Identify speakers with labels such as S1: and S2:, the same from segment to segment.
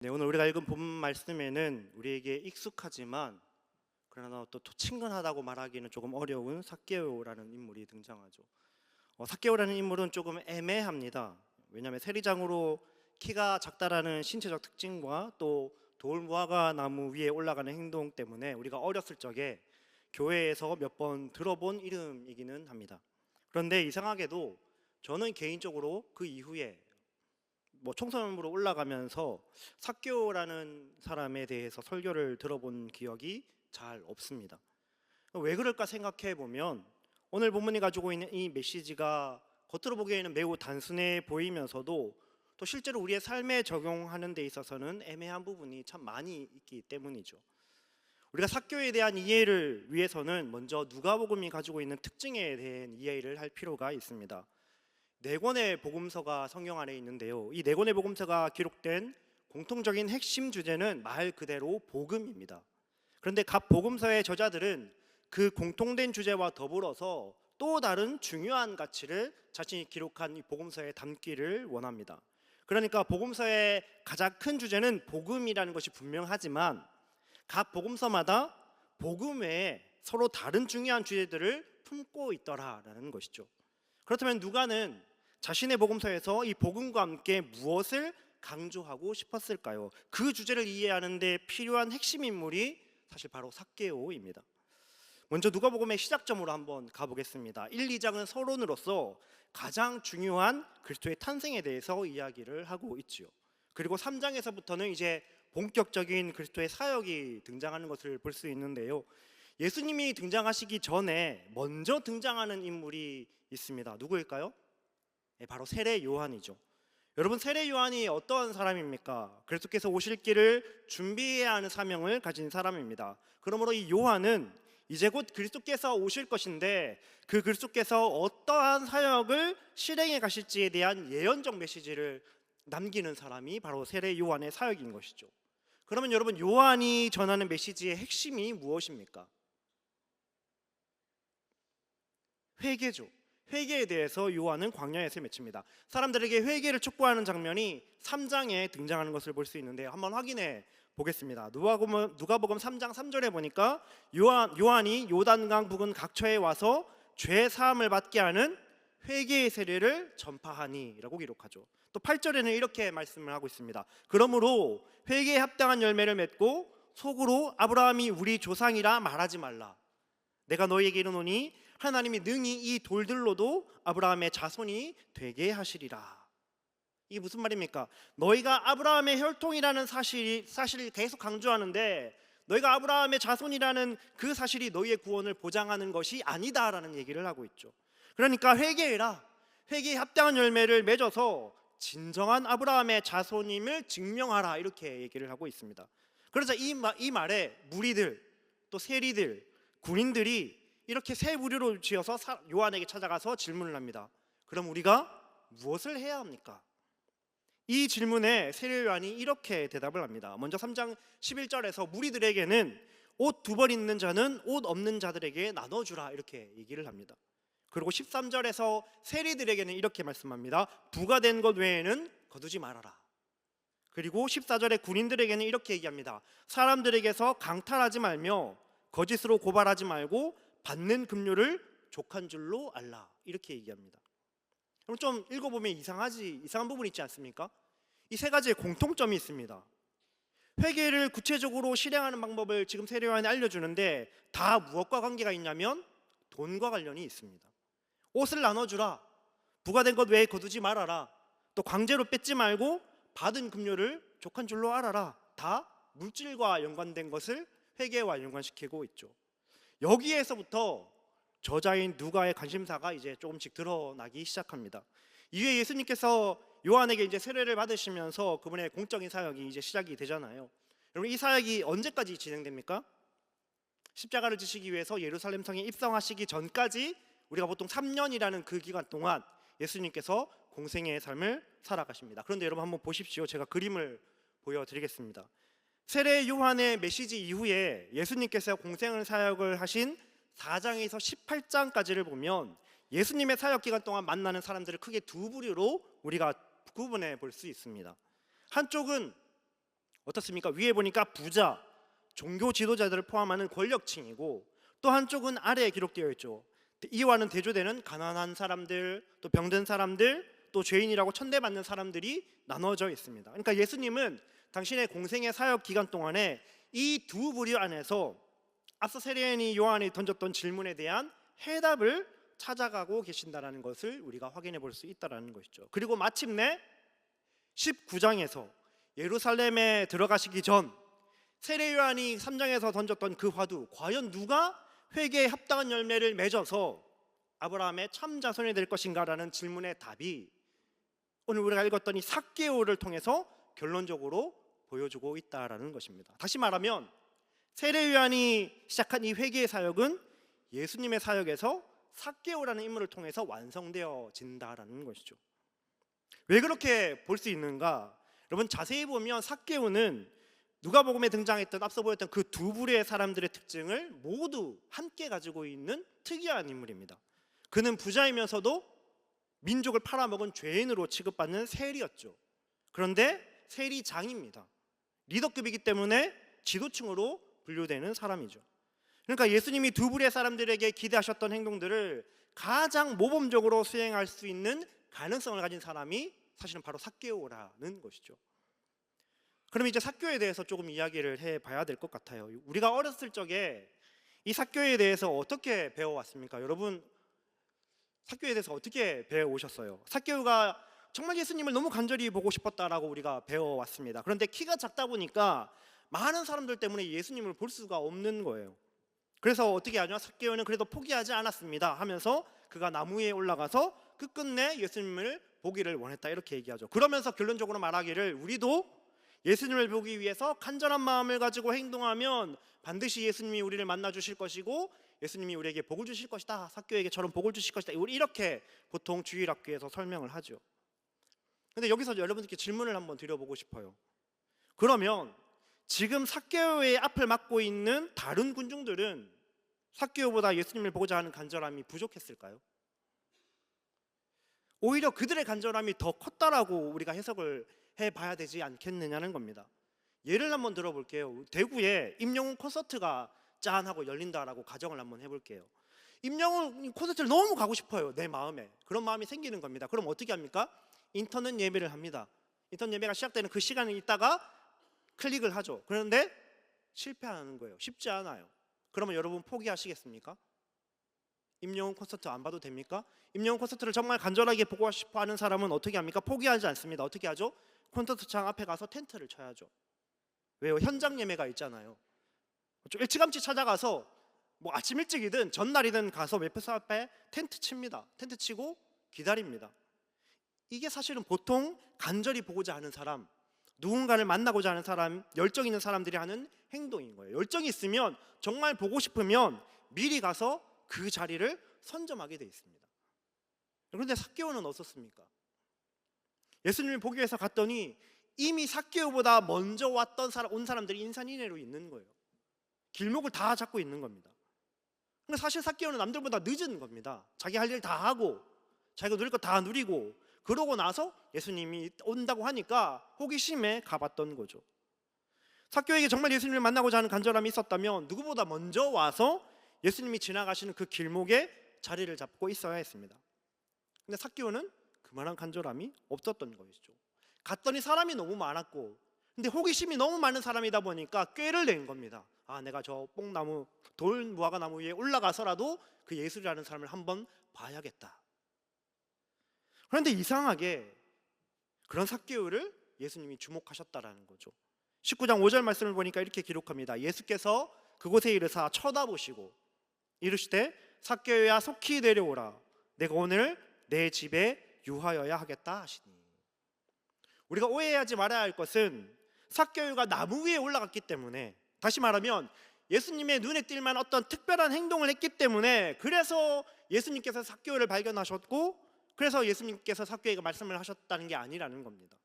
S1: 네, 오늘 우리가 읽은 본문 말씀에는 우리에게 익숙하지만 그러나 또 친근하다고 말하기는 조금 어려운 삭개오라는 인물이 등장하죠. 삭개오라는 인물은 조금 애매합니다. 왜냐하면 세리장으로 키가 작다라는 신체적 특징과 또 돌무화과 나무 위에 올라가는 행동 때문에 우리가 어렸을 적에 교회에서 몇 번 들어본 이름이기는 합니다. 그런데 이상하게도 저는 개인적으로 그 이후에 청소년부로 올라가면서 삭개오라는 사람에 대해서 설교를 들어본 기억이 잘 없습니다. 왜 그럴까 생각해 보면 오늘 본문이 가지고 있는 이 메시지가 겉으로 보기에는 매우 단순해 보이면서도 또 실제로 우리의 삶에 적용하는 데 있어서는 애매한 부분이 참 많이 있기 때문이죠. 우리가 삭개오에 대한 이해를 위해서는 먼저 누가복음이 가지고 있는 특징에 대한 이해를 할 필요가 있습니다. 네 권의 복음서가 성경 안에 있는데요, 이 네 권의 복음서가 기록된 공통적인 핵심 주제는 말 그대로 복음입니다. 그런데 각 복음서의 저자들은 그 공통된 주제와 더불어서 또 다른 중요한 가치를 자신이 기록한 이 복음서에 담기를 원합니다. 그러니까 복음서의 가장 큰 주제는 복음이라는 것이 분명하지만 각 복음서마다 복음 외에 서로 다른 중요한 주제들을 품고 있더라라는 것이죠. 그렇다면 누가는 자신의 복음서에서 이 복음과 함께 무엇을 강조하고 싶었을까요? 그 주제를 이해하는 데 필요한 핵심 인물이 사실 바로 삭개오입니다. 먼저 누가복음의 시작점으로 한번 가보겠습니다. 1, 2장은 서론으로서 가장 중요한 그리스도의 탄생에 대해서 이야기를 하고 있지요. 그리고 3장에서부터는 이제 본격적인 그리스도의 사역이 등장하는 것을 볼 수 있는데요, 예수님이 등장하시기 전에 먼저 등장하는 인물이 있습니다. 누구일까요? 바로 세례 요한이죠. 여러분, 세례 요한이 어떤 사람입니까? 그리스도께서 오실 길을 준비해야 하는 사명을 가진 사람입니다. 그러므로 이 요한은 이제 곧 그리스도께서 오실 것인데 그 그리스도께서 어떠한 사역을 실행해 가실지에 대한 예언적 메시지를 남기는 사람이 바로 세례 요한의 사역인 것이죠. 그러면 여러분, 요한이 전하는 메시지의 핵심이 무엇입니까? 회개죠. 회개에 대해서 요한은 광야에서 맺힙니다. 사람들에게 회개를 촉구하는 장면이 3장에 등장하는 것을 볼 수 있는데 한번 확인해 보겠습니다. 누가복음 3장 3절에 보니까 요한이 요단강 부근 각처에 와서 죄 사함을 받게 하는 회개의 세례를 전파하니 라고 기록하죠. 또 8절에는 이렇게 말씀을 하고 있습니다. 그러므로 회개에 합당한 열매를 맺고 속으로 아브라함이 우리 조상이라 말하지 말라. 내가 너희에게 이르노니 하나님이 능히 이 돌들로도 아브라함의 자손이 되게 하시리라. 이게 무슨 말입니까? 너희가 아브라함의 혈통이라는 사실을 계속 강조하는데 너희가 아브라함의 자손이라는 그 사실이 너희의 구원을 보장하는 것이 아니다라는 얘기를 하고 있죠. 그러니까 회개해라. 회개에 합당한 열매를 맺어서 진정한 아브라함의 자손임을 증명하라, 이렇게 얘기를 하고 있습니다. 그래서 이 말에 무리들, 또 세리들, 군인들이 이렇게 세 부류로 지어서 요한에게 찾아가서 질문을 합니다. 그럼 우리가 무엇을 해야 합니까? 이 질문에 세례 요한이 이렇게 대답을 합니다. 먼저 3장 11절에서 무리들에게는 옷 2벌 있는 자는 옷 없는 자들에게 나눠주라, 이렇게 얘기를 합니다. 그리고 13절에서 세리들에게는 이렇게 말씀합니다. 부가 된 것 외에는 거두지 말아라. 그리고 14절에 군인들에게는 이렇게 얘기합니다. 사람들에게서 강탈하지 말며 거짓으로 고발하지 말고 받는 급료를 족한 줄로 알라, 이렇게 얘기합니다. 그럼 좀 읽어보면 이상한 부분이 있지 않습니까? 이 세 가지의 공통점이 있습니다. 회개를 구체적으로 실행하는 방법을 지금 세례 요한이 알려주는데 다 무엇과 관계가 있냐면 돈과 관련이 있습니다. 옷을 나눠주라, 부가 된 것 외에 거두지 말아라, 또 강제로 뺏지 말고 받은 급료를 족한 줄로 알아라, 다 물질과 연관된 것을 회개와 연관시키고 있죠. 여기에서부터 저자인 누가의 관심사가 이제 조금씩 드러나기 시작합니다. 이후에 예수님께서 요한에게 이제 세례를 받으시면서 그분의 공적인 사역이 이제 시작이 되잖아요. 여러분, 이 사역이 언제까지 진행됩니까? 십자가를 지시기 위해서 예루살렘 성에 입성하시기 전까지 우리가 보통 3년이라는 그 기간 동안 예수님께서 공생애의 삶을 살아가십니다. 그런데 여러분 한번 보십시오. 제가 그림을 보여드리겠습니다. 세례 요한의 메시지 이후에 예수님께서 공생을 사역을 하신 4장에서 18장까지를 보면 예수님의 사역 기간 동안 만나는 사람들을 크게 두 부류로 우리가 구분해 볼 수 있습니다. 한쪽은 어떻습니까? 위에 보니까 부자, 종교 지도자들을 포함하는 권력층이고 또 한쪽은 아래에 기록되어 있죠. 이와는 대조되는 가난한 사람들, 또 병든 사람들, 또 죄인이라고 천대받는 사람들이 나눠져 있습니다. 그러니까 예수님은 당신의 공생의 사역 기간 동안에 이 두 부류 안에서 앞서 세례요한이 요한이 던졌던 질문에 대한 해답을 찾아가고 계신다는 것을 우리가 확인해 볼 수 있다는 것이죠. 그리고 마침내 19장에서 예루살렘에 들어가시기 전 세례요한이 3장에서 던졌던 그 화두, 과연 누가 회개에 합당한 열매를 맺어서 아브라함의 참 자손이 될 것인가라는 질문의 답이 오늘 우리가 읽었던 이 삭개오를 통해서 결론적으로 보여주고 있다라는 것입니다. 다시 말하면 세례요한이 시작한 이 회개의 사역은 예수님의 사역에서 삭개오라는 인물을 통해서 완성되어진다라는 것이죠. 왜 그렇게 볼 수 있는가? 여러분 자세히 보면 삭개오는 누가복음에 등장했던 앞서 보였던 그 두 부류의 사람들의 특징을 모두 함께 가지고 있는 특이한 인물입니다. 그는 부자이면서도 민족을 팔아먹은 죄인으로 취급받는 세리였죠. 그런데 세리장입니다. 리더급이기 때문에 지도층으로 분류되는 사람이죠. 그러니까 예수님이 두 부류의 사람들에게 기대하셨던 행동들을 가장 모범적으로 수행할 수 있는 가능성을 가진 사람이 사실은 바로 삭개오라는 것이죠. 그럼 이제 삭개오에 대해서 조금 이야기를 해봐야 될 것 같아요. 우리가 어렸을 적에 이 삭개오에 대해서 어떻게 배워왔습니까? 여러분 삭개오에 대해서 어떻게 배워오셨어요? 삭개오가 정말 예수님을 너무 간절히 보고 싶었다라고 우리가 배워왔습니다. 그런데 키가 작다 보니까 많은 사람들 때문에 예수님을 볼 수가 없는 거예요. 그래서 어떻게 하냐? 삭개오는 그래도 포기하지 않았습니다 하면서 그가 나무 위에 올라가서 끝끝내 예수님을 보기를 원했다 이렇게 얘기하죠. 그러면서 결론적으로 말하기를 우리도 예수님을 보기 위해서 간절한 마음을 가지고 행동하면 반드시 예수님이 우리를 만나 주실 것이고 예수님이 우리에게 복을 주실 것이다. 삭개오에게처럼 복을 주실 것이다. 우리 이렇게 보통 주일학교에서 설명을 하죠. 근데 여기서 여러분들께 질문을 한번 드려보고 싶어요. 그러면 지금 삭개오의 앞을 막고 있는 다른 군중들은 삭개오보다 예수님을 보고자 하는 간절함이 부족했을까요? 오히려 그들의 간절함이 더 컸다라고 우리가 해석을 해봐야 되지 않겠느냐는 겁니다. 예를 한번 들어볼게요. 대구에 임영웅 콘서트가 짠 하고 열린다라고 가정을 한번 해볼게요. 임영웅 콘서트를 너무 가고 싶어요. 내 마음에 그런 마음이 생기는 겁니다. 그럼 어떻게 합니까? 인터넷 예배를 합니다. 인터넷 예배가 시작되는 그 시간에 있다가 클릭을 하죠. 그런데 실패하는 거예요. 쉽지 않아요. 그러면 여러분 포기하시겠습니까? 임영웅 콘서트 안 봐도 됩니까? 임영웅 콘서트를 정말 간절하게 보고 싶어 하는 사람은 어떻게 합니까? 포기하지 않습니다. 어떻게 하죠? 콘서트장 앞에 가서 텐트를 쳐야죠. 왜요? 현장 예매가 있잖아요. 좀 일찌감치 찾아가서 뭐 아침 일찍이든 전날이든 가서 매표소 앞에 텐트 칩니다. 텐트 치고 기다립니다. 이게 사실은 보통 간절히 보고자 하는 사람, 누군가를 만나고자 하는 사람, 열정 있는 사람들이 하는 행동인 거예요. 열정이 있으면 정말 보고 싶으면 미리 가서 그 자리를 선점하게 돼 있습니다. 그런데 삭개오는 어떻습니까? 예수님을 보기 위해서 갔더니 이미 삭개오보다 먼저 온 사람들이 인산인해로 있는 거예요. 길목을 다 잡고 있는 겁니다. 근데 사실 삭개오는 남들보다 늦은 겁니다. 자기 할 일 다 하고 자기가 누릴 거 다 누리고 그러고 나서 예수님이 온다고 하니까 호기심에 가봤던 거죠. 삭개오에게 정말 예수님을 만나고자 하는 간절함이 있었다면 누구보다 먼저 와서 예수님이 지나가시는 그 길목에 자리를 잡고 있어야 했습니다. 근데 삭개오는 그만한 간절함이 없었던 것이죠. 갔더니 사람이 너무 많았고 근데 호기심이 너무 많은 사람이다 보니까 꾀를 낸 겁니다. 아, 내가 저 뽕나무 돌 무화과 나무 위에 올라가서라도 그 예수라는 사람을 한번 봐야겠다. 그런데 이상하게 그런 삭개오를 예수님이 주목하셨다라는 거죠. 19장 5절 말씀을 보니까 이렇게 기록합니다. 예수께서 그곳에 이르사 쳐다보시고 이르시되 삭개오야 속히 내려오라. 내가 오늘 내 집에 유하여야 하겠다 하시니. 우리가 오해하지 말아야 할 것은 삭개오가 나무 위에 올라갔기 때문에, 다시 말하면 예수님의 눈에 띌 만한 어떤 특별한 행동을 했기 때문에 그래서 예수님께서 삭개오를 발견하셨고 그래서 예수님께서 삭개오에게 말씀을 하셨다는 게 아니라는 겁니다.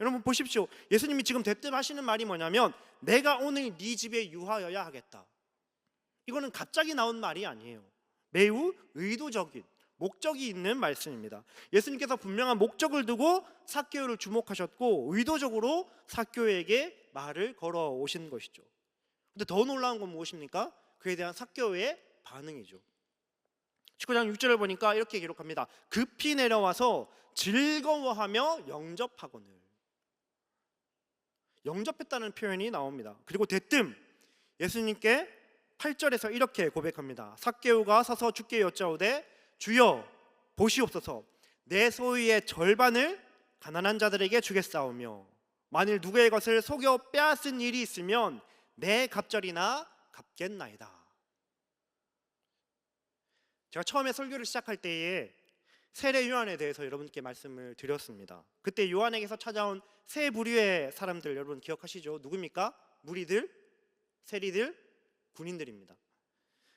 S1: 여러분 보십시오. 예수님이 지금 대뜸하시는 말이 뭐냐면 내가 오늘 네 집에 유하여야 하겠다. 이거는 갑자기 나온 말이 아니에요. 매우 의도적인 목적이 있는 말씀입니다. 예수님께서 분명한 목적을 두고 삭개오를 주목하셨고 의도적으로 삭개오에게 말을 걸어 오신 것이죠. 근데 더 놀라운 건 무엇입니까? 그에 대한 삭개오의 반응이죠. 19장 6절을 보니까 이렇게 기록합니다. 급히 내려와서 즐거워하며 영접하거늘. 영접했다는 표현이 나옵니다. 그리고 대뜸 예수님께 8절에서 이렇게 고백합니다. 삭개오가 서서 주께 여짜오되 주여 보시옵소서, 내 소유의 절반을 가난한 자들에게 주겠사오며 만일 누구의 것을 속여 빼앗은 일이 있으면 내 갑절이나 갚겠나이다. 제가 처음에 설교를 시작할 때에 세례 요한에 대해서 여러분께 말씀을 드렸습니다. 그때 요한에게서 찾아온 세 부류의 사람들 여러분 기억하시죠? 누굽니까? 무리들, 세리들, 군인들입니다.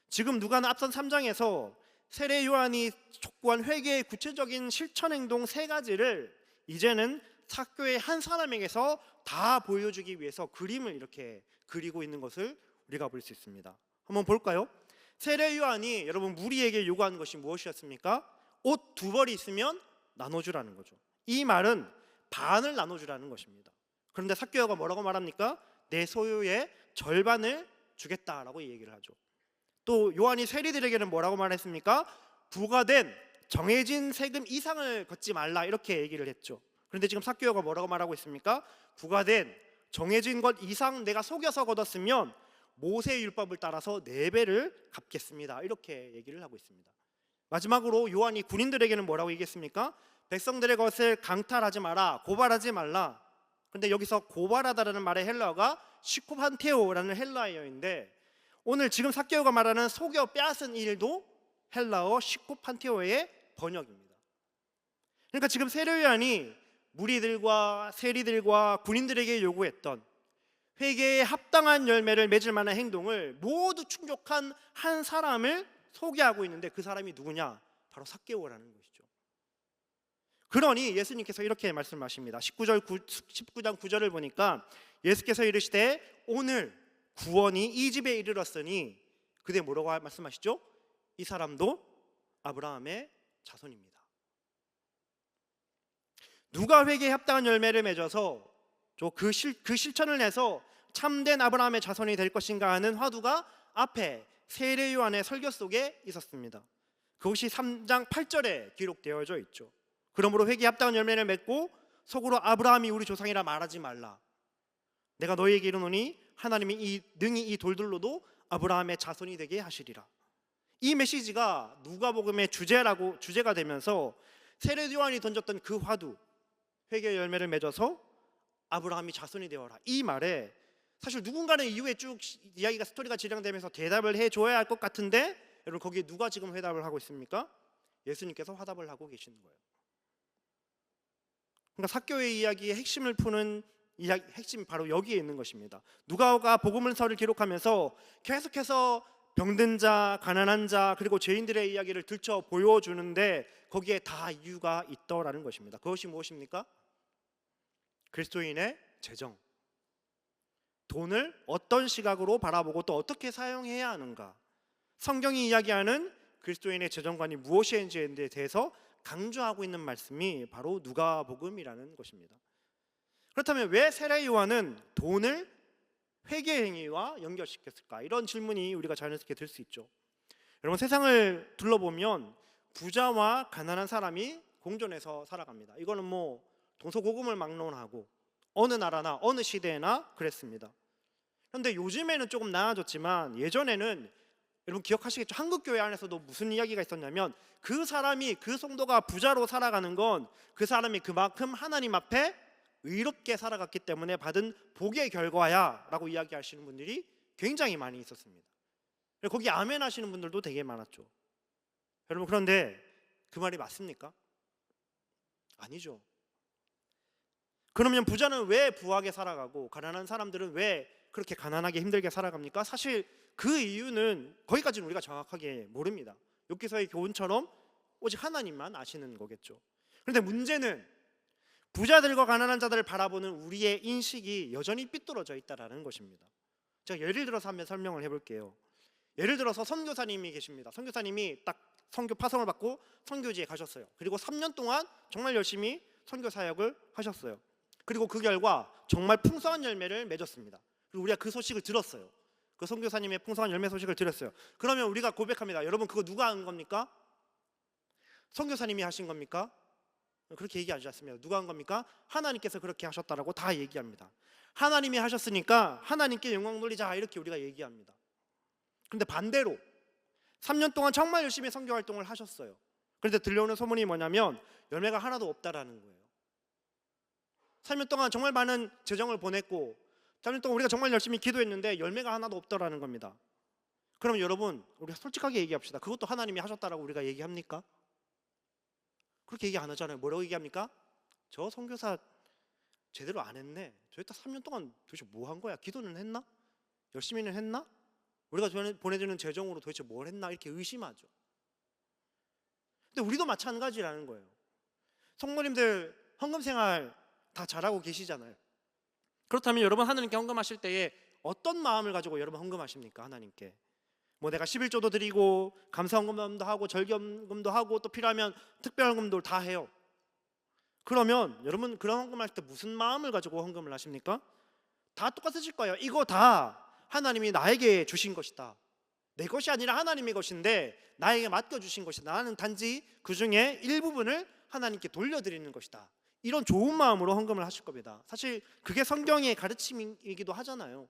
S1: 지금 누가는 앞선 3장에서 세례 요한이 촉구한 회개의 구체적인 실천 행동 세 가지를 이제는 삭개오의 한 사람에게서 다 보여주기 위해서 그림을 이렇게 그리고 있는 것을 우리가 볼 수 있습니다. 한번 볼까요? 세례 요한이 여러분 무리에게 요구하는 것이 무엇이었습니까? 옷 2벌이 있으면 나눠주라는 거죠. 이 말은 반을 나눠주라는 것입니다. 그런데 삭개오가 뭐라고 말합니까? 내 소유의 절반을 주겠다라고 얘기를 하죠. 또 요한이 세리들에게는 뭐라고 말했습니까? 부과된 정해진 세금 이상을 걷지 말라 이렇게 얘기를 했죠. 그런데 지금 삭개오가 뭐라고 말하고 있습니까? 부과된 정해진 것 이상 내가 속여서 걷었으면 모세의 율법을 따라서 4배를 갚겠습니다 이렇게 얘기를 하고 있습니다. 마지막으로 요한이 군인들에게는 뭐라고 얘기했습니까? 백성들의 것을 강탈하지 마라, 고발하지 말라. 그런데 여기서 고발하다라는 말의 헬라어가 시코판테오라는 헬라어인데 오늘 지금 삭개오가 말하는 속여 빼앗은 일도 헬라어 시코판테오의 번역입니다. 그러니까 지금 세례 요한이 무리들과 세리들과 군인들에게 요구했던 회개에 합당한 열매를 맺을 만한 행동을 모두 충족한 한 사람을 소개하고 있는데 그 사람이 누구냐? 바로 삭개오라는 것이죠. 그러니 예수님께서 이렇게 말씀하십니다. 19장 9절을 보니까 예수께서 이르시되 오늘 구원이 이 집에 이르렀으니 그때 뭐라고 말씀하시죠? 이 사람도 아브라함의 자손입니다. 누가 회개에 합당한 열매를 맺어서 그 실천을 해서 참된 아브라함의 자손이 될 것인가 하는 화두가 앞에 세례 요한의 설교 속에 있었습니다. 그것이 3장 8절에 기록되어져 있죠. 그러므로 회개에 합당한 열매를 맺고 속으로 아브라함이 우리 조상이라 말하지 말라. 내가 너희에게 이르노니 하나님이 능히 이 돌들로도 아브라함의 자손이 되게 하시리라. 이 메시지가 누가복음의 주제가 되면서 세례 요한이 던졌던 그 화두, 회개의 열매를 맺어서 아브라함이 자손이 되어라, 이 말에 사실 누군가는 이후에 쭉 이야기가 스토리가 진행되면서 대답을 해줘야 할 것 같은데 여러분 거기에 누가 지금 회답을 하고 있습니까? 예수님께서 화답을 하고 계시는 거예요. 그러니까 삭개오의 이야기의 핵심을 푸는 핵심이 바로 여기에 있는 것입니다. 누가가 복음서를 기록하면서 계속해서 병든 자, 가난한 자, 그리고 죄인들의 이야기를 들춰 보여주는데 거기에 다 이유가 있더라는 것입니다. 그것이 무엇입니까? 그리스도인의 재정, 돈을 어떤 시각으로 바라보고 또 어떻게 사용해야 하는가, 성경이 이야기하는 그리스도인의 재정관이 무엇인지에 대해서 강조하고 있는 말씀이 바로 누가복음이라는 것입니다. 그렇다면 왜 세례 요한은 돈을 회개 행위와 연결시켰을까? 이런 질문이 우리가 자연스럽게 들 수 있죠. 여러분 세상을 둘러보면 부자와 가난한 사람이 공존해서 살아갑니다. 이거는 뭐 동서고금을 막론하고 어느 나라나 어느 시대나 그랬습니다. 그런데 요즘에는 조금 나아졌지만 예전에는 여러분 기억하시겠죠? 한국교회 안에서도 무슨 이야기가 있었냐면 그 사람이, 그 성도가 부자로 살아가는 건 그 사람이 그만큼 하나님 앞에 의롭게 살아갔기 때문에 받은 복의 결과야 라고 이야기하시는 분들이 굉장히 많이 있었습니다. 거기 아멘 하시는 분들도 되게 많았죠. 여러분 그런데 그 말이 맞습니까? 아니죠. 그러면 부자는 왜 부하게 살아가고 가난한 사람들은 왜 그렇게 가난하게 힘들게 살아갑니까? 사실 그 이유는 거기까지는 우리가 정확하게 모릅니다. 욥기서의 교훈처럼 오직 하나님만 아시는 거겠죠. 그런데 문제는 부자들과 가난한 자들을 바라보는 우리의 인식이 여전히 삐뚤어져 있다는 것입니다. 제가 예를 들어서 한번 설명을 해볼게요. 예를 들어서 선교사님이 계십니다. 선교사님이 딱 선교 파송을 받고 선교지에 가셨어요. 그리고 3년 동안 정말 열심히 선교 사역을 하셨어요. 그리고 그 결과 정말 풍성한 열매를 맺었습니다. 그리고 우리가 그 소식을 들었어요. 그 선교사님의 풍성한 열매 소식을 들었어요. 그러면 우리가 고백합니다. 여러분, 그거 누가 한 겁니까? 선교사님이 하신 겁니까? 그렇게 얘기하지 않습니다. 누가 한 겁니까? 하나님께서 그렇게 하셨다라고 다 얘기합니다. 하나님이 하셨으니까 하나님께 영광 돌리자, 이렇게 우리가 얘기합니다. 그런데 반대로 3년 동안 정말 열심히 선교 활동을 하셨어요. 그런데 들려오는 소문이 뭐냐면 열매가 하나도 없다라는 거예요. 3년 동안 정말 많은 재정을 보냈고 3년 동안 우리가 정말 열심히 기도했는데 열매가 하나도 없다라는 겁니다. 그럼 여러분, 우리가 솔직하게 얘기합시다. 그것도 하나님이 하셨다라고 우리가 얘기합니까? 그렇게 얘기 안 하잖아요. 뭐라고 얘기합니까? 저 선교사 제대로 안 했네. 저기다 3년 동안 도대체 뭐 한 거야? 기도는 했나? 열심히는 했나? 우리가 보내주는 재정으로 도대체 뭘 했나? 이렇게 의심하죠. 근데 우리도 마찬가지라는 거예요. 성모님들 헌금 생활 다 잘하고 계시잖아요. 그렇다면 여러분, 하나님께 헌금하실 때에 어떤 마음을 가지고 여러분 헌금하십니까? 하나님께 뭐 내가 11조도 드리고 감사 헌금도 하고 절기헌금도 하고 또 필요하면 특별 헌금도 다 해요. 그러면 여러분, 그런 헌금할 때 무슨 마음을 가지고 헌금을 하십니까? 다 똑같으실 거예요. 이거 다 하나님이 나에게 주신 것이다. 내 것이 아니라 하나님의 것인데 나에게 맡겨주신 것이다. 나는 단지 그 중에 일부분을 하나님께 돌려드리는 것이다. 이런 좋은 마음으로 헌금을 하실 겁니다. 사실 그게 성경의 가르침이기도 하잖아요.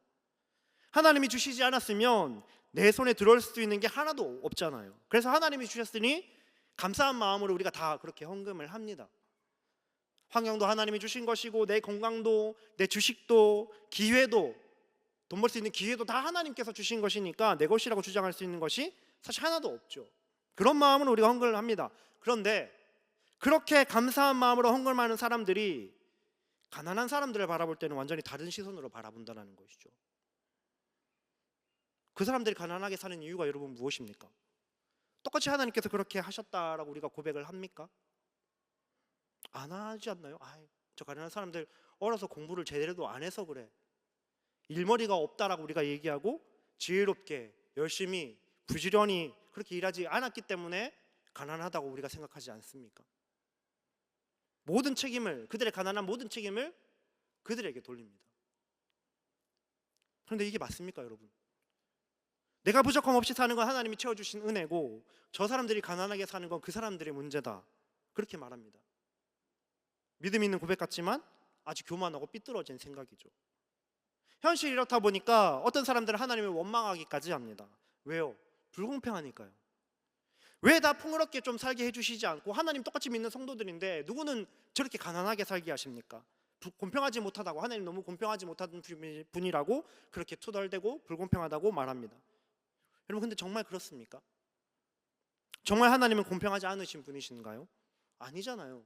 S1: 하나님이 주시지 않았으면 내 손에 들어올 수 있는 게 하나도 없잖아요. 그래서 하나님이 주셨으니 감사한 마음으로 우리가 다 그렇게 헌금을 합니다. 환경도 하나님이 주신 것이고 내 건강도, 내 주식도, 기회도, 돈 벌 수 있는 기회도 다 하나님께서 주신 것이니까 내 것이라고 주장할 수 있는 것이 사실 하나도 없죠. 그런 마음으로 우리가 헌금을 합니다. 그런데 그렇게 감사한 마음으로 헌금하는 사람들이 가난한 사람들을 바라볼 때는 완전히 다른 시선으로 바라본다는 것이죠. 그 사람들이 가난하게 사는 이유가 여러분 무엇입니까? 똑같이 하나님께서 그렇게 하셨다라고 우리가 고백을 합니까? 안 하지 않나요? 저 가난한 사람들 어려서 공부를 제대로도 안 해서 그래, 일머리가 없다라고 우리가 얘기하고 지혜롭게 열심히 부지런히 그렇게 일하지 않았기 때문에 가난하다고 우리가 생각하지 않습니까? 모든 책임을, 그들의 가난한 모든 책임을 그들에게 돌립니다. 그런데 이게 맞습니까, 여러분? 내가 부족함 없이 사는 건 하나님이 채워주신 은혜고 저 사람들이 가난하게 사는 건 그 사람들의 문제다, 그렇게 말합니다. 믿음 있는 고백 같지만 아주 교만하고 삐뚤어진 생각이죠. 현실이 이렇다 보니까 어떤 사람들은 하나님을 원망하기까지 합니다. 왜요? 불공평하니까요. 왜 다 풍요롭게 좀 살게 해주시지 않고, 하나님 똑같이 믿는 성도들인데 누구는 저렇게 가난하게 살게 하십니까? 공평하지 못하다고, 하나님 너무 공평하지 못한 분이라고 그렇게 투덜대고 불공평하다고 말합니다. 여러분, 근데 정말 그렇습니까? 정말 하나님은 공평하지 않으신 분이신가요? 아니잖아요.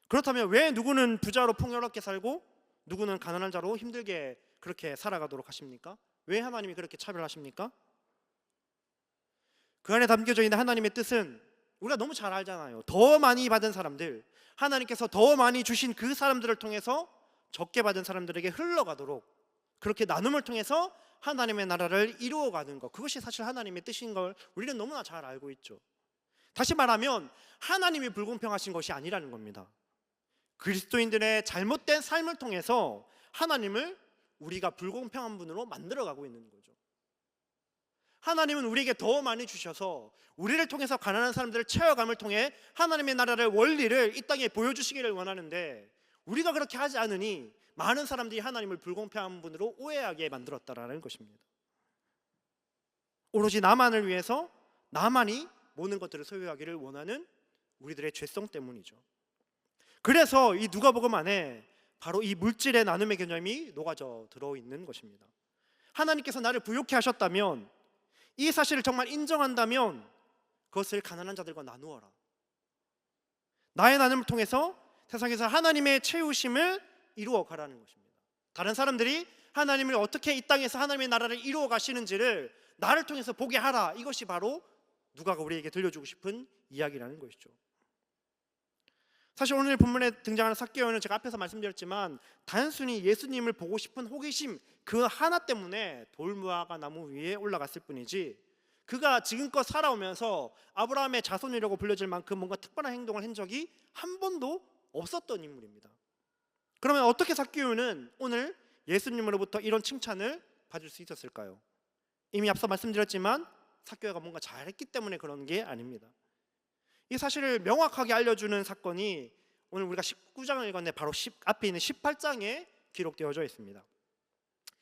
S1: 그렇다면 왜 누구는 부자로 풍요롭게 살고 누구는 가난한 자로 힘들게 그렇게 살아가도록 하십니까? 왜 하나님이 그렇게 차별하십니까? 그 안에 담겨져 있는 하나님의 뜻은 우리가 너무 잘 알잖아요. 더 많이 받은 사람들, 하나님께서 더 많이 주신 그 사람들을 통해서 적게 받은 사람들에게 흘러가도록, 그렇게 나눔을 통해서 하나님의 나라를 이루어가는 것, 그것이 사실 하나님의 뜻인 걸 우리는 너무나 잘 알고 있죠. 다시 말하면 하나님이 불공평하신 것이 아니라는 겁니다. 그리스도인들의 잘못된 삶을 통해서 하나님을 우리가 불공평한 분으로 만들어가고 있는 거죠. 하나님은 우리에게 더 많이 주셔서 우리를 통해서 가난한 사람들을 채워감을 통해 하나님의 나라를, 원리를 이 땅에 보여주시기를 원하는데 우리가 그렇게 하지 않으니 많은 사람들이 하나님을 불공평한 분으로 오해하게 만들었다라는 것입니다. 오로지 나만을 위해서 나만이 모든 것들을 소유하기를 원하는 우리들의 죄성 때문이죠. 그래서 이 누가복음 안에 바로 이 물질의 나눔의 개념이 녹아져 들어있는 것입니다. 하나님께서 나를 부욕해 하셨다면, 이 사실을 정말 인정한다면 그것을 가난한 자들과 나누어라. 나의 나눔을 통해서 세상에서 하나님의 채우심을 이루어 가라는 것입니다. 다른 사람들이 하나님을 어떻게 이 땅에서 하나님의 나라를 이루어 가시는지를 나를 통해서 보게 하라. 이것이 바로 누가가 우리에게 들려주고 싶은 이야기라는 것이죠. 사실 오늘 본문에 등장하는 삭개오는 제가 앞에서 말씀드렸지만 단순히 예수님을 보고 싶은 호기심 그 하나 때문에 돌무화과 나무 위에 올라갔을 뿐이지 그가 지금껏 살아오면서 아브라함의 자손이라고 불려질 만큼 뭔가 특별한 행동을 한 적이 한 번도 없었던 인물입니다. 그러면 어떻게 삭개오는 오늘 예수님으로부터 이런 칭찬을 받을 수 있었을까요? 이미 앞서 말씀드렸지만 삭개오가 뭔가 잘했기 때문에 그런 게 아닙니다. 이 사실을 명확하게 알려주는 사건이 오늘 우리가 19장을 읽었는데 바로 앞에 있는 18장에 기록되어져 있습니다.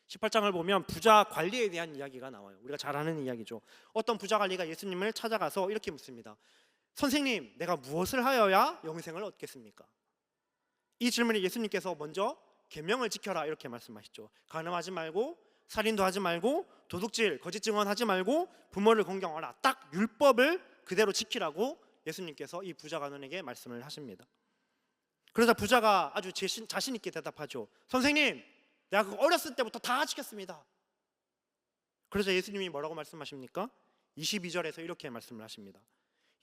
S1: 18장을 보면 부자 관리에 대한 이야기가 나와요. 우리가 잘 아는 이야기죠. 어떤 부자 관리가 예수님을 찾아가서 이렇게 묻습니다. 선생님, 내가 무엇을 하여야 영생을 얻겠습니까? 이 질문에 예수님께서 먼저 계명을 지켜라 이렇게 말씀하시죠. 간음하지 말고, 살인도 하지 말고, 도둑질, 거짓 증언하지 말고, 부모를 공경하라. 딱 율법을 그대로 지키라고 예수님께서 이 부자 간원에게 말씀을 하십니다. 그러자 부자가 아주 자신 있게 대답하죠. 선생님, 내가 그거 어렸을 때부터 다 지켰습니다. 그러자 예수님이 뭐라고 말씀하십니까? 22절에서 이렇게 말씀을 하십니다.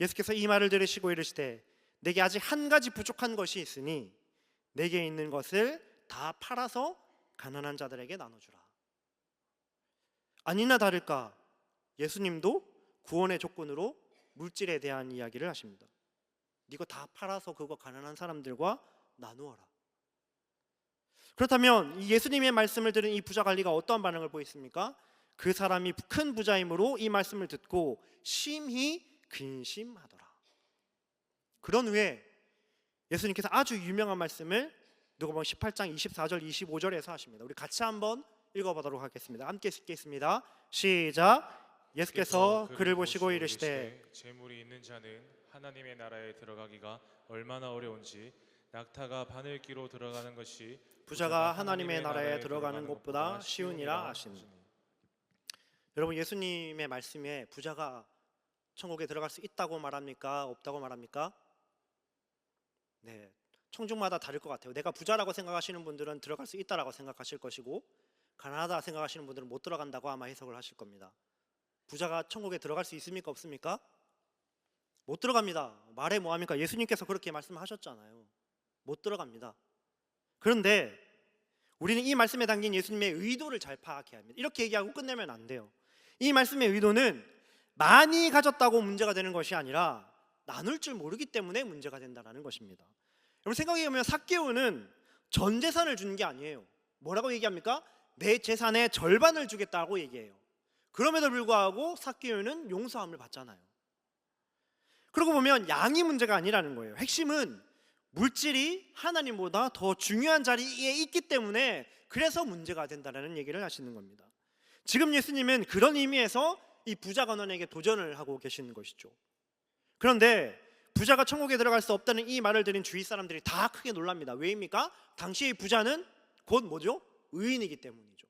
S1: 예수께서 이 말을 들으시고 이르시되 내게 아직 한 가지 부족한 것이 있으니 내게 있는 것을 다 팔아서 가난한 자들에게 나눠주라. 아니나 다를까 예수님도 구원의 조건으로 물질에 대한 이야기를 하십니다. 이거 다 팔아서 그거 가난한 사람들과 나누어라. 그렇다면 이 예수님의 말씀을 들은 이 부자 관리가 어떠한 반응을 보였습니까? 그 사람이 큰 부자이므로 이 말씀을 듣고 심히 근심하더라. 그런 후에 예수님께서 아주 유명한 말씀을 누가복음 18장 24절 25절에서 하십니다. 우리 같이 한번 읽어보도록 하겠습니다. 함께 읽겠습니다. 시작. 예수께서 그를 보시고 이르시되
S2: 재물이 있는 자는 하나님의 나라에 들어가기가 얼마나 어려운지 낙타가 바늘기로 들어가는 것이
S1: 부자가 하나님의 나라에 들어가는 것보다 쉬우니라 하시니. 여러분, 예수님의 말씀에 부자가 천국에 들어갈 수 있다고 말합니까? 없다고 말합니까? 네, 청중마다 다를 것 같아요. 내가 부자라고 생각하시는 분들은 들어갈 수 있다라고 생각하실 것이고, 가난하다 생각하시는 분들은 못 들어간다고 아마 해석을 하실 겁니다. 부자가 천국에 들어갈 수 있습니까? 없습니까? 못 들어갑니다. 말해 뭐합니까? 예수님께서 그렇게 말씀하셨잖아요. 못 들어갑니다. 그런데 우리는 이 말씀에 담긴 예수님의 의도를 잘 파악해야 합니다. 이렇게 얘기하고 끝내면 안 돼요. 이 말씀의 의도는 많이 가졌다고 문제가 되는 것이 아니라 나눌 줄 모르기 때문에 문제가 된다는 것입니다. 여러분, 생각해보면 삭개오는 전 재산을 주는 게 아니에요. 뭐라고 얘기합니까? 내 재산의 절반을 주겠다고 얘기해요. 그럼에도 불구하고 삭개오는 용서함을 받잖아요. 그러고 보면 양이 문제가 아니라는 거예요. 핵심은 물질이 하나님보다 더 중요한 자리에 있기 때문에 그래서 문제가 된다는 얘기를 하시는 겁니다. 지금 예수님은 그런 의미에서 이 부자 간원에게 도전을 하고 계시는 것이죠. 그런데 부자가 천국에 들어갈 수 없다는 이 말을 들은 주위 사람들이 다 크게 놀랍니다. 왜입니까? 당시의 부자는 곧 뭐죠? 의인이기 때문이죠.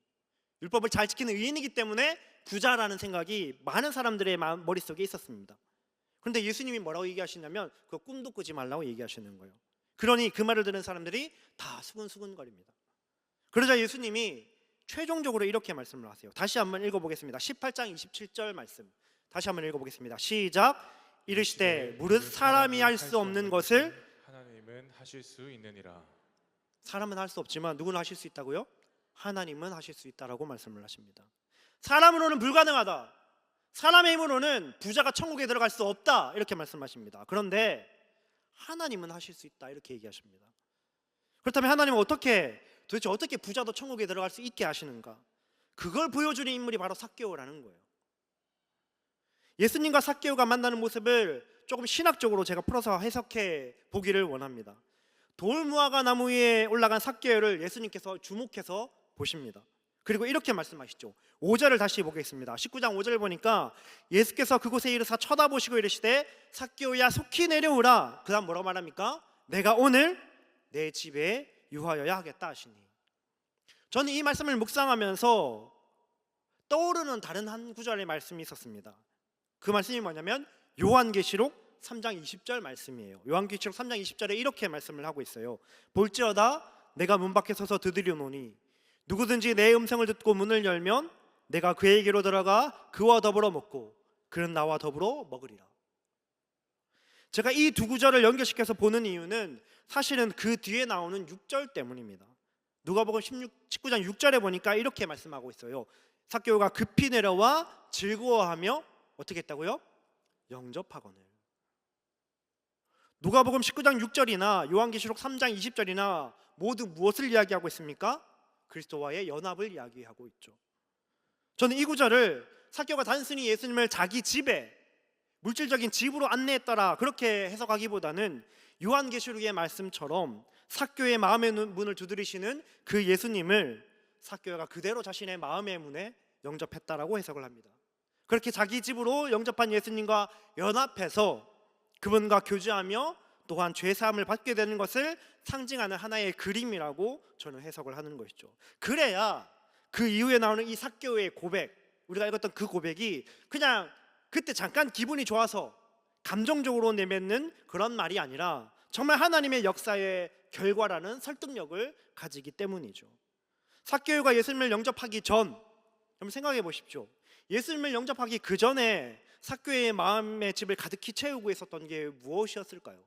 S1: 율법을 잘 지키는 의인이기 때문에 부자라는 생각이 많은 사람들의 머릿속에 있었습니다. 그런데 예수님이 뭐라고 얘기하시냐면 그 꿈도 꾸지 말라고 얘기하시는 거예요. 그러니 그 말을 들은 사람들이 다 수근수근거립니다. 그러자 예수님이 최종적으로 이렇게 말씀을 하세요. 다시 한번 읽어보겠습니다. 18장 27절 말씀 다시 한번 읽어보겠습니다. 시작. 이르시되 무릇 사람이 할 수 없는 것을
S2: 하나님은 하실 수 있느니라.
S1: 사람은 할 수 없지만 누구는 하실 수 있다고요? 하나님은 하실 수 있다라고 말씀을 하십니다. 사람으로는 불가능하다, 사람의 힘으로는 부자가 천국에 들어갈 수 없다 이렇게 말씀하십니다. 그런데 하나님은 하실 수 있다 이렇게 얘기하십니다. 그렇다면 하나님은 도대체 어떻게 부자도 천국에 들어갈 수 있게 하시는가? 그걸 보여주는 인물이 바로 삭개오라는 거예요. 예수님과 삭개오가 만나는 모습을 조금 신학적으로 제가 풀어서 해석해 보기를 원합니다. 돌무화과 나무 위에 올라간 삭개오를 예수님께서 주목해서 보십니다. 그리고 이렇게 말씀하시죠. 5절을 다시 보겠습니다. 19장 5절 보니까 예수께서 그곳에 이르사 쳐다보시고 이르시되 삭개오야 속히 내려오라. 그 다음 뭐라고 말합니까? 내가 오늘 내 집에 유하여야 하겠다 하시니. 저는 이 말씀을 묵상하면서 떠오르는 다른 한 구절의 말씀이 있었습니다. 그 말씀이 뭐냐면 요한계시록 3장 20절 말씀이에요. 요한계시록 3장 20절에 이렇게 말씀을 하고 있어요. 볼지어다 내가 문 밖에 서서 두드려노니 누구든지 내 음성을 듣고 문을 열면 내가 그에게로 들어가 그와 더불어 먹고 그는 나와 더불어 먹으리라. 제가 이 두 구절을 연결시켜서 보는 이유는 사실은 그 뒤에 나오는 6절 때문입니다. 누가복음 19장 6절에 보니까 이렇게 말씀하고 있어요. 삭개오가 급히 내려와 즐거워하며 어떻게 했다고요? 영접하거늘. 누가복음 19장 6절이나 요한계시록 3장 20절이나 모두 무엇을 이야기하고 있습니까? 그리스도와의 연합을 이야기하고 있죠. 저는 이 구절을 삭개오가 단순히 예수님을 자기 집에 물질적인 집으로 안내했더라 그렇게 해석하기보다는 요한계시록의 말씀처럼 삭개오의 마음의 문을 두드리시는 그 예수님을 삭개오가 그대로 자신의 마음의 문에 영접했다라고 해석을 합니다. 그렇게 자기 집으로 영접한 예수님과 연합해서 그분과 교제하며 또한 죄사함을 받게 되는 것을 상징하는 하나의 그림이라고 저는 해석을 하는 것이죠. 그래야 그 이후에 나오는 이 삭개오의 고백, 우리가 읽었던 그 고백이 그냥 그때 잠깐 기분이 좋아서 감정적으로 내뱉는 그런 말이 아니라 정말 하나님의 역사의 결과라는 설득력을 가지기 때문이죠. 삭개오가 예수님을 영접하기 전, 여러분 생각해 보십시오. 예수님을 영접하기 그 전에 삭개오의 마음의 집을 가득히 채우고 있었던 게 무엇이었을까요?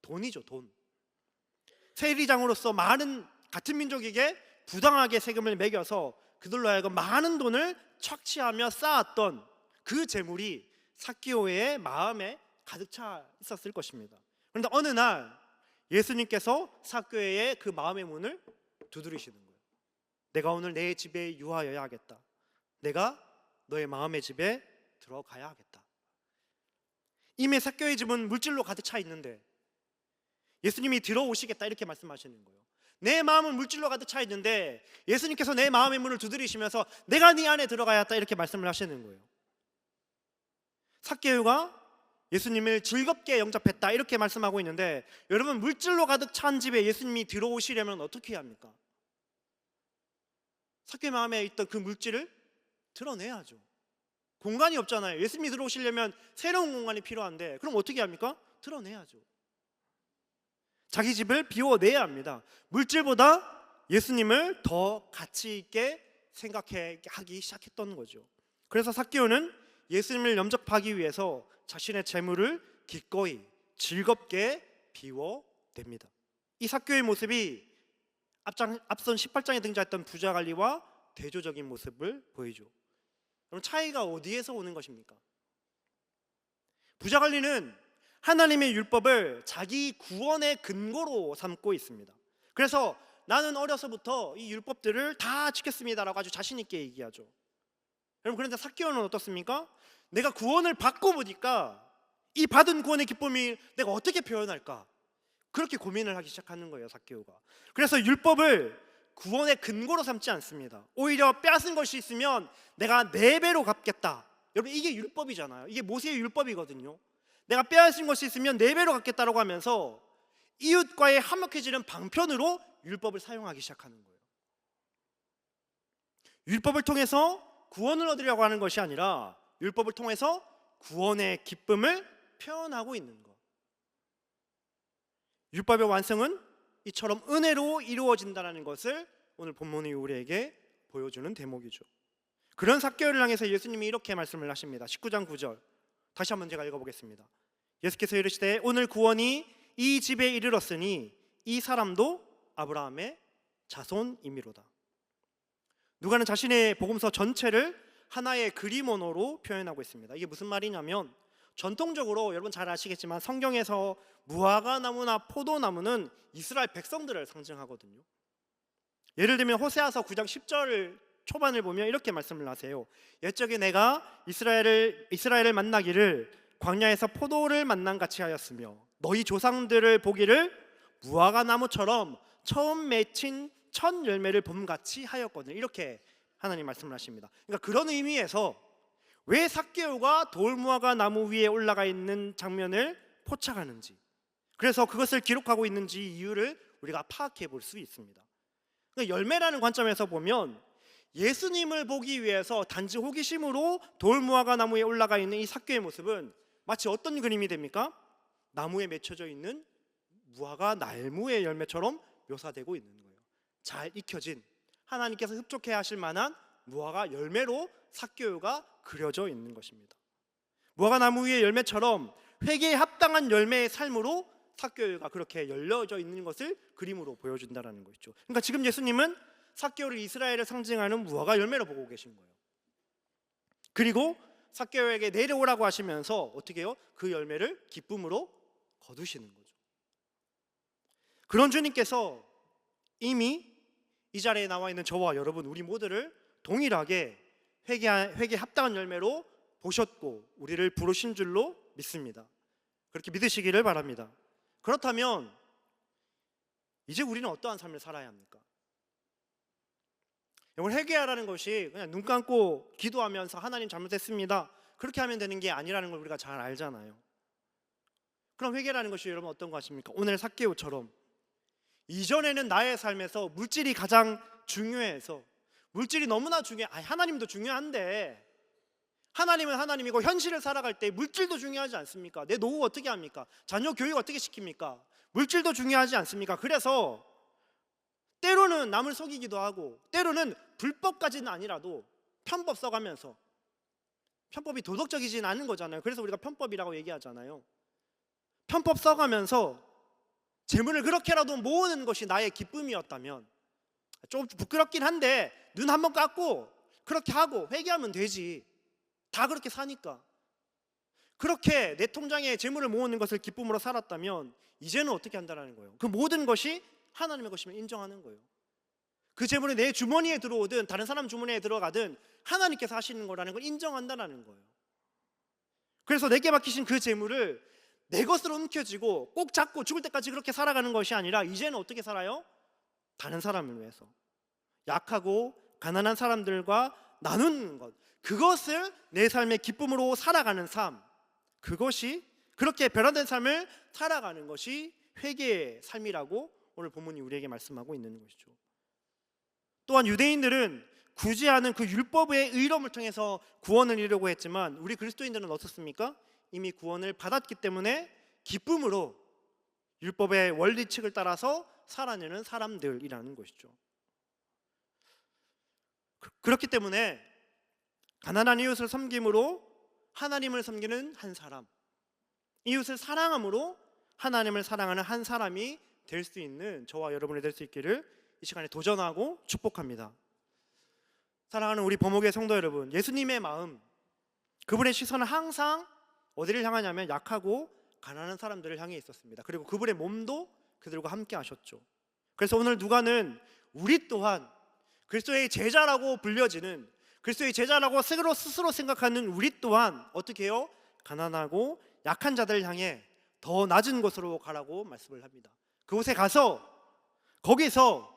S1: 돈이죠, 돈. 세리장으로서 많은 같은 민족에게 부당하게 세금을 매겨서 그들로 하여금 많은 돈을 착취하며 쌓았던 그 재물이 삭개오의 마음에 가득 차 있었을 것입니다. 그런데 어느 날 예수님께서 삭개오의 그 마음의 문을 두드리시는 거예요. 내가 오늘 내 집에 유하여야 하겠다. 내가 너의 마음의 집에 들어가야 하겠다. 이미 삭개오의 집은 물질로 가득 차 있는데 예수님이 들어오시겠다 이렇게 말씀하시는 거예요. 내 마음은 물질로 가득 차 있는데 예수님께서 내 마음의 문을 두드리시면서 내가 네 안에 들어가야 한다 이렇게 말씀을 하시는 거예요. 삭개오가 예수님을 즐겁게 영접했다 이렇게 말씀하고 있는데, 여러분 물질로 가득 찬 집에 예수님이 들어오시려면 어떻게 해야 합니까? 삭개오의 마음에 있던 그 물질을 드러내야죠. 공간이 없잖아요. 예수님이 들어오시려면 새로운 공간이 필요한데 그럼 어떻게 합니까? 드러내야죠. 자기 집을 비워내야 합니다. 물질보다 예수님을 더 가치 있게 생각하기 시작했던 거죠. 그래서 삭개오는 예수님을 영접하기 위해서 자신의 재물을 기꺼이 즐겁게 비워냅니다. 이 삭개오의 모습이 앞선 18장에 등장했던 부자관리와 대조적인 모습을 보이죠. 그럼 차이가 어디에서 오는 것입니까? 부자관리는 하나님의 율법을 자기 구원의 근거로 삼고 있습니다. 그래서 나는 어려서부터 이 율법들을 다 지켰습니다라고 아주 자신 있게 얘기하죠. 여러분, 그런데 삭개오는 어떻습니까? 내가 구원을 받고 보니까 이 받은 구원의 기쁨이 내가 어떻게 표현할까? 그렇게 고민을 하기 시작하는 거예요, 삭개오가. 그래서 율법을 구원의 근거로 삼지 않습니다. 오히려 빼앗은 것이 있으면 내가 4배로 갚겠다. 여러분, 이게 율법이잖아요. 이게 모세의 율법이거든요. 내가 빼앗은 것이 있으면 4배로 갚겠다라고 하면서 이웃과의 화목해지는 방편으로 율법을 사용하기 시작하는 거예요. 율법을 통해서 구원을 얻으려고 하는 것이 아니라 율법을 통해서 구원의 기쁨을 표현하고 있는 것. 율법의 완성은 이처럼 은혜로 이루어진다는 것을 오늘 본문이 우리에게 보여주는 대목이죠. 그런 삭개오를 향해서 예수님이 이렇게 말씀을 하십니다. 19장 9절 다시 한번 제가 읽어보겠습니다. 예수께서 이르시되 오늘 구원이 이 집에 이르렀으니 이 사람도 아브라함의 자손이미로다. 누가는 자신의 복음서 전체를 하나의 그림 언어로 표현하고 있습니다. 이게 무슨 말이냐면, 전통적으로 여러분 잘 아시겠지만 성경에서 무화과 나무나 포도나무는 이스라엘 백성들을 상징하거든요. 예를 들면 호세아서 9장 10절 초반을 보면 이렇게 말씀을 하세요. 옛적에 내가 이스라엘을 만나기를 광야에서 포도를 만난 같이 하였으며 너희 조상들을 보기를 무화과 나무처럼 처음 맺힌 첫 열매를 봄같이 하였거든. 이렇게 하나님 말씀을 하십니다. 그러니까 그런 의미에서 왜 삭개오가 돌무화과 나무 위에 올라가 있는 장면을 포착하는지, 그래서 그것을 기록하고 있는지 이유를 우리가 파악해 볼 수 있습니다. 그러니까 열매라는 관점에서 보면 예수님을 보기 위해서 단지 호기심으로 돌무화과 나무에 올라가 있는 이 삭개오의 모습은 마치 어떤 그림이 됩니까? 나무에 맺혀져 있는 무화과 날무의 열매처럼 묘사되고 있는 거예요. 잘 익혀진, 하나님께서 흡족해 하실 만한 무화과 열매로 삭개오가 그려져 있는 것입니다. 무화과 나무 위의 열매처럼 회개에 합당한 열매의 삶으로 삭개오가 그렇게 열려져 있는 것을 그림으로 보여준다는 것이죠. 그러니까 지금 예수님은 삭개오를 이스라엘을 상징하는 무화과 열매로 보고 계신 거예요. 그리고 삭개오에게 내려오라고 하시면서 어떻게 해요? 그 열매를 기쁨으로 거두시는 거죠. 그런 주님께서 이미 이 자리에 나와 있는 저와 여러분 우리 모두를 동일하게 회개에 합당한 열매로 보셨고 우리를 부르신 줄로 믿습니다. 그렇게 믿으시기를 바랍니다. 그렇다면 이제 우리는 어떠한 삶을 살아야 합니까? 이걸 회개하라는 것이 그냥 눈 감고 기도하면서 하나님 잘못했습니다 그렇게 하면 되는 게 아니라는 걸 우리가 잘 알잖아요. 그럼 회개라는 것이 여러분 어떤 거 아십니까? 오늘 삭개오처럼 이전에는 나의 삶에서 물질이 가장 중요해서 물질이 너무나 하나님도 중요한데 하나님은 하나님이고 현실을 살아갈 때 물질도 중요하지 않습니까? 내 노후 어떻게 합니까? 자녀 교육 어떻게 시킵니까? 물질도 중요하지 않습니까? 그래서 때로는 남을 속이기도 하고 때로는 불법까지는 아니라도 편법 써가면서 편법이 도덕적이진 않은 거잖아요. 그래서 우리가 편법이라고 얘기하잖아요. 편법 써가면서 재물을 그렇게라도 모으는 것이 나의 기쁨이었다면 좀 부끄럽긴 한데 눈 한번 감고 그렇게 하고 회개하면 되지. 다 그렇게 사니까. 그렇게 내 통장에 재물을 모으는 것을 기쁨으로 살았다면 이제는 어떻게 한다는 거예요? 그 모든 것이 하나님의 것임을 인정하는 거예요. 그 재물이 내 주머니에 들어오든 다른 사람 주머니에 들어가든 하나님께서 하시는 거라는 걸 인정한다는 거예요. 그래서 내게 맡기신 그 재물을 내 것으로 움켜쥐고 꼭 잡고 죽을 때까지 그렇게 살아가는 것이 아니라 이제는 어떻게 살아요? 다른 사람을 위해서 약하고 가난한 사람들과 나누는 것, 그것을 내 삶의 기쁨으로 살아가는 삶, 그것이 그렇게 변화된 삶을 살아가는 것이 회개의 삶이라고 오늘 본문이 우리에게 말씀하고 있는 것이죠. 또한 유대인들은 굳이 하는 그 율법의 의로움을 통해서 구원을 이루려고 했지만 우리 그리스도인들은 어떻습니까? 이미 구원을 받았기 때문에 기쁨으로 율법의 원리칙을 따라서 살아내는 사람들이라는 것이죠. 그렇기 때문에 가난한 이웃을 섬김으로 하나님을 섬기는 한 사람, 이웃을 사랑함으로 하나님을 사랑하는 한 사람이 될 수 있는 저와 여러분이 될 수 있기를 이 시간에 도전하고 축복합니다. 사랑하는 우리 범옥의 성도 여러분, 예수님의 마음, 그분의 시선은 항상 어디를 향하냐면 약하고 가난한 사람들을 향해 있었습니다. 그리고 그분의 몸도 그들과 함께 하셨죠. 그래서 오늘 누가는 우리 또한 그리스도의 제자라고 불려지는, 그리스도의 제자라고 스스로 생각하는 우리 또한 어떻게 해요? 가난하고 약한 자들을 향해 더 낮은 곳으로 가라고 말씀을 합니다. 그곳에 가서 거기서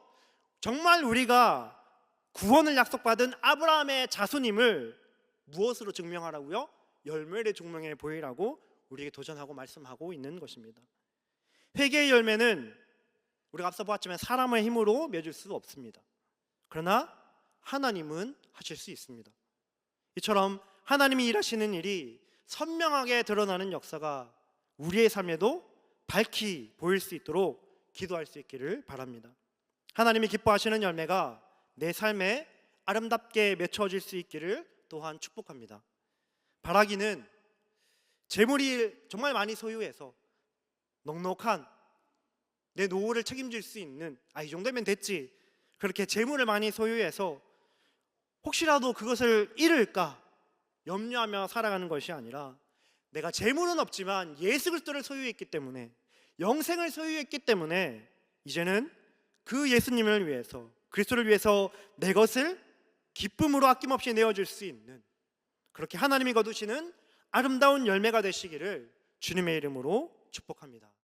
S1: 정말 우리가 구원을 약속받은 아브라함의 자손임을 무엇으로 증명하라고요? 열매를 증명해 보이라고 우리에게 도전하고 말씀하고 있는 것입니다. 회개의 열매는 우리가 앞서 보았지만 사람의 힘으로 맺을 수 없습니다. 그러나 하나님은 하실 수 있습니다. 이처럼 하나님이 일하시는 일이 선명하게 드러나는 역사가 우리의 삶에도 밝히 보일 수 있도록 기도할 수 있기를 바랍니다. 하나님이 기뻐하시는 열매가 내 삶에 아름답게 맺혀질 수 있기를 또한 축복합니다. 바라기는 재물이 정말 많이 소유해서 넉넉한 내 노후를 책임질 수 있는, 이 정도면 됐지, 그렇게 재물을 많이 소유해서 혹시라도 그것을 잃을까 염려하며 살아가는 것이 아니라 내가 재물은 없지만 예수 그리스도를 소유했기 때문에, 영생을 소유했기 때문에 이제는 그 예수님을 위해서, 그리스도를 위해서 내 것을 기쁨으로 아낌없이 내어줄 수 있는, 그렇게 하나님이 거두시는 아름다운 열매가 되시기를 주님의 이름으로 축복합니다.